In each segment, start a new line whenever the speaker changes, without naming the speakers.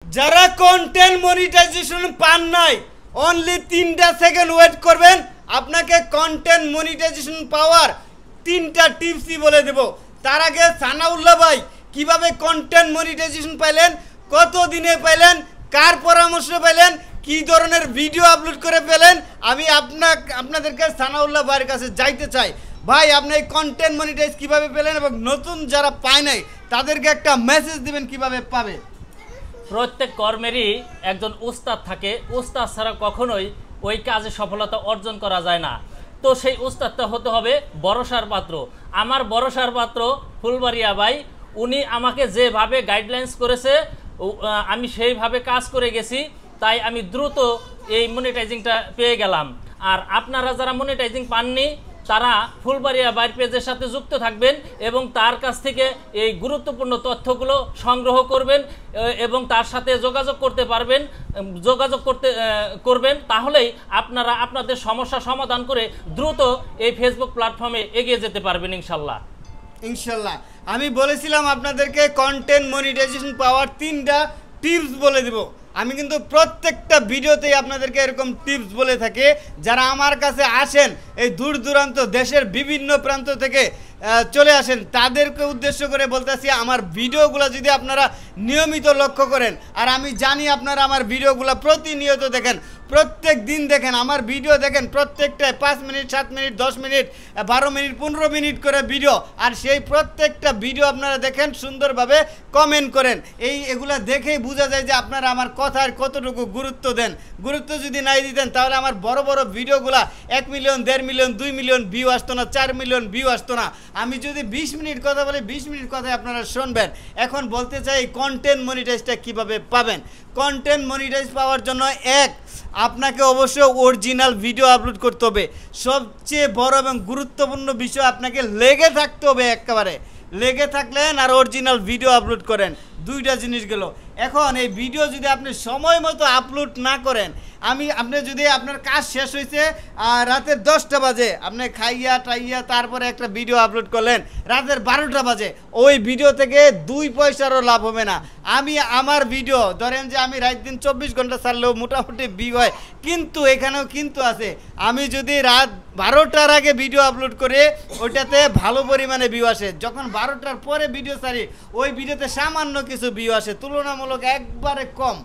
যারা content monetization পান নাই অনলি 3টা সেকেন্ড ওয়েট করবেন, আপনাকে কন্টেন্ট মনিটাইজেশন পাওয়ার 3টা টিপসই বলে দেব। তার আগে সানাউল্লাহ ভাই কিভাবে কন্টেন্ট মনিটাইজেশন পাইলেন, কত দিনে পাইলেন, কার পরামর্শ পাইলেন, কি ধরনের ভিডিও আপলোড করে পেলেন, আমি আপনাদেরকে সানাউল্লাহ ভাইয়ের কাছে যাইতে চাই। ভাই আপনি এই কন্টেন্ট মনিটাইজ কিভাবে পেলেন এবং নতুন যারা পায় নাই তাদেরকে একটা মেসেজ দিবেন কিভাবে পাবে।
প্রত্যেক কর্মেরই একজন উস্তাদ থাকে, উস্তাদ ছাড়া কখনোই ওই কাজে সফলতা অর্জন করা যায় না। তো সেই উস্তাদটা হতে হবে ভরসার পাত্র। আমার ভরসার পাত্র ফুলবাড়িয়া ভাই, উনি আমাকে যেভাবে গাইডলাইন্স করেছে আমি সেইভাবে কাজ করে গেছি, তাই আমি দ্রুত এই মনিটাইজিংটা পেয়ে গেলাম। আর আপনারা যারা মনিটাইজিং পাননি তারা ফুলবাড়িয়া ভাইয়ের পেজের সাথে যুক্ত থাকবেন এবং তার কাছ থেকে এই গুরুত্বপূর্ণ তথ্যগুলো সংগ্রহ করবেন এবং তার সাথে যোগাযোগ করতে পারবেন, করবেন, তাহলেই আপনারা আপনাদের সমস্যা সমাধান করে দ্রুত এই ফেসবুক প্ল্যাটফর্মে এগিয়ে যেতে পারবেন ইনশাল্লাহ।
ইনশাল্লাহ আমি বলেছিলাম আপনাদেরকে কন্টেন্ট মনিটাইজেশন পাওয়ার 3টা টিপস বলে দেব। আমি কিন্তু প্রত্যেকটা ভিডিওতেই আপনাদেরকে এরকম টিপস বলে থাকি। যারা আমার কাছে আসেন এই দূর দূরান্ত দেশের বিভিন্ন প্রান্ত থেকে চলে আসেন, তাদেরকে উদ্দেশ্য করে বলতেছি আমার ভিডিওগুলো যদি আপনারা নিয়মিত লক্ষ্য করেন, আর আমি জানি আপনারা আমার ভিডিওগুলো প্রতিনিয়ত দেখেন, প্রত্যেক দিন দেখেন, আমার ভিডিও দেখেন প্রত্যেকটায় 5 minute 7 minute 10 minute 12 minute 15 minute করে ভিডিও, আর সেই প্রত্যেকটা ভিডিও আপনারা দেখেন সুন্দরভাবে কমেন্ট করেন। এগুলো দেখেই বোঝা যায় যে আপনারা আমার কথার কতটুকু গুরুত্ব দেন। গুরুত্ব যদি নাই দিতেন তাহলে আমার বড় বড় ভিডিওগুলা 1 মিলিয়ন 1.5 মিলিয়ন 2 মিলিয়ন ভিউ আসতো না, 4 মিলিয়ন ভিউ আসতো না। আমি যদি 20 মিনিট কথা বলি 20 মিনিট কথায় আপনারা শুনবেন। এখন বলতে চাই কন্টেন্ট মনিটাইজটা কিভাবে পাবেন। কন্টেন্ট মনিটাইজ পাওয়ার জন্য আপনাকে অবশ্যই অরিজিনাল ভিডিও আপলোড করতে হবে। সবচেয়ে বড় এবং গুরুত্বপূর্ণ বিষয় আপনাকে লেগে থাকতে হবে, একেবারে লেগে থাকলেন আর অরিজিনাল ভিডিও আপলোড করেন, 2টা জিনিস গেল। এখন এই ভিডিও যদি আপনি সময় মতো আপলোড না করেন, আপনি যদি আপনার কাজ শেষ হয়েছে রাতের 10টা বাজে, আপনি খাইয়া টাইয়া তারপরে একটা ভিডিও আপলোড করলেন রাতের 12টা বাজে, ওই ভিডিও থেকে 2 পয়সারও লাভ হবে না। আমার ভিডিও ধরেন যে আমি রাত দিন 24 ঘন্টা ছাড়লেও মোটামুটি ভিউ হয়, কিন্তু এখানেও কিন্তু আছে, আমি যদি রাত 12টার আগে ভিডিও আপলোড করে ওইটাতে ভালো পরিমাণে ভিউ আসে, যখন 12টার পরে ভিডিও ছাড়ি ওই ভিডিওতে সামান্য কিছু ভিউ আসে, তুলনামূলক একবারে কম।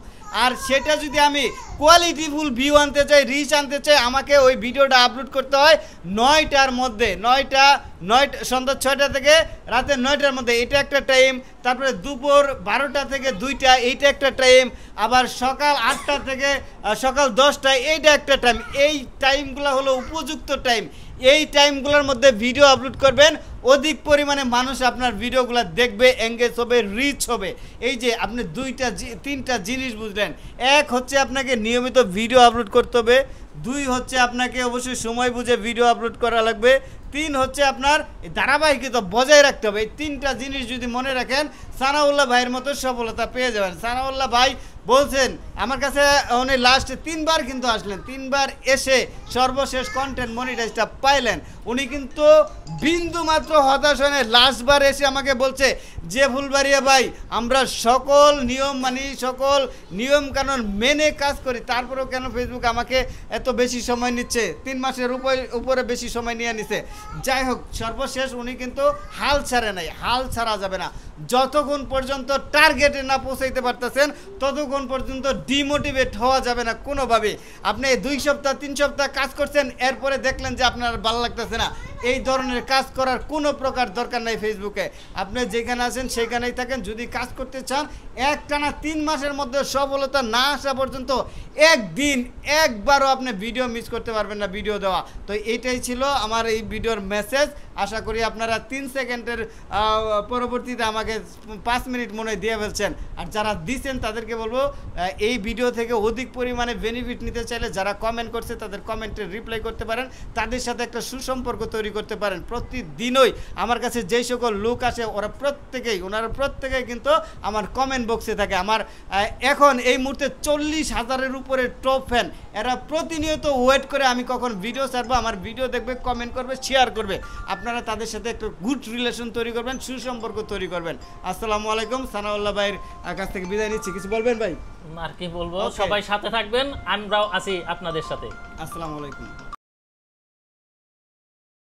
আর সেটা যদি আমি কোয়ালিটিফুল ভিউ আনতে চাই, রিচ আনতে চাই, আমাকে ওই ভিডিওটা আপলোড করতে হয় 9টার মধ্যে, সন্ধ্যা 6টা থেকে রাতের 9টার মধ্যে, এটা একটা টাইম। তারপরে দুপুর 12টা থেকে 2টা, এইটা একটা টাইম। আবার সকাল 8টা থেকে সকাল 10টা, এইটা একটা টাইম। এই টাইমগুলো হলো উপযুক্ত টাইম। এই টাইমগুলোর মধ্যে ভিডিও আপলোড করবেন, অধিক পরিমাণে মানুষ আপনার ভিডিওগুলো দেখবে, এঙ্গেজ হবে, রিচ হবে। এই যে আপনি 3টা জিনিস বুঝলেন। এক হচ্ছে আপনাকে নিয়মিত ভিডিও আপলোড করতে হবে, 2 হচ্ছে আপনাকে অবশ্যই সময় বুঝে ভিডিও আপলোড করা লাগবে, 3 হচ্ছে আপনার ধারাবাহিকতা বজায় রাখতে হবে। এই 3টা জিনিস যদি মনে রাখেন সানাউল্লাহ ভাইয়ের মতো সফলতা পেয়ে যাবেন। সানাউল্লাহ ভাই বলছেন আমার কাছে, উনি লাস্টে 3বার কিন্তু আসলেন, 3বার এসে সর্বশেষ কন্টেন্ট মনিটাইজটা পাইলেন। উনি কিন্তু বিন্দু মাত্র হতাশ হয় না, লাস্টবার এসে আমাকে বলছে যে ফুলবাড়িয়া ভাই আমরা সকল নিয়ম মানি, সকল নিয়ম কানুন মেনে কাজ করি, তারপরেও কেন ফেসবুক আমাকে এত বেশি সময় নিচ্ছে, 3 মাসের উপরে বেশি সময় নিয়ে নিছে। যাই হোক, সর্বশেষ উনি কিন্তু হাল ছাড়ে নাই, হাল ছাড়া যাবে না। যতক্ষণ পর্যন্ত টার্গেটে না পৌঁছাইতে পারতেছেন ততক্ষণ পর্যন্ত ডিমোটিভেট হওয়া যাবে না কোনোভাবে। আপনি 2 সপ্তাহ 3 সপ্তাহ কাজ করছেন, এরপরে দেখলেন যে আপনার ভালো লাগতেছে না, এই ধরনের কাজ করার কোনো প্রকার দরকার নাই ফেসবুকে। আপনি যেখানে আছেন সেখানেই থাকেন। যদি কাজ করতে চান একটানা 3 মাসের মধ্যে সফলতা না আসা পর্যন্ত একবারও আপনি ভিডিও মিস করতে পারবেন না, ভিডিও দেওয়া। তো এইটাই ছিল আমার এই ভিডিওর মেসেজ। আশা করি আপনারা 3 সেকেন্ডের পরবর্তীতে আমাকে 5 মিনিট মনে দিয়ে ফেলছেন। আর যারা দিচ্ছেন তাদেরকে বলবো এই ভিডিও থেকে অধিক পরিমাণে বেনিফিট নিতে চাইলে যারা কমেন্ট করছে তাদের কমেন্টে রিপ্লাই করতে পারেন, তাদের সাথে একটা সুসম্পর্ক তৈরি করতে পারেন। প্রতিদিনই আমার কাছে যেই সকল লোক আসে ওনারা প্রত্যেকেই কিন্তু আমার কমেন্ট বক্সে থাকে। আমার এখন এই মুহূর্তে 40,000-এর উপরে টপ ফ্যান, এরা প্রতিনিয়ত ওয়েট করে আমি কখন ভিডিও ছাড়বো, আমার ভিডিও দেখবে, কমেন্ট করবে, শেয়ার করবে। আপনারা তাদের সাথে একটা গুড রিলেশন তৈরি করবেন, সুসম্পর্ক তৈরি করবেন। আসসালামু আলাইকুম। সানাউল্লাহ ভাইয়ের কাছ থেকে বিদায় নিচ্ছি, কিছু বলবেন ভাই?
আর কি বলবো, সবাই সাথে থাকবেন, আমরাও আছি আপনাদের সাথে।
আসসালামু আলাইকুম।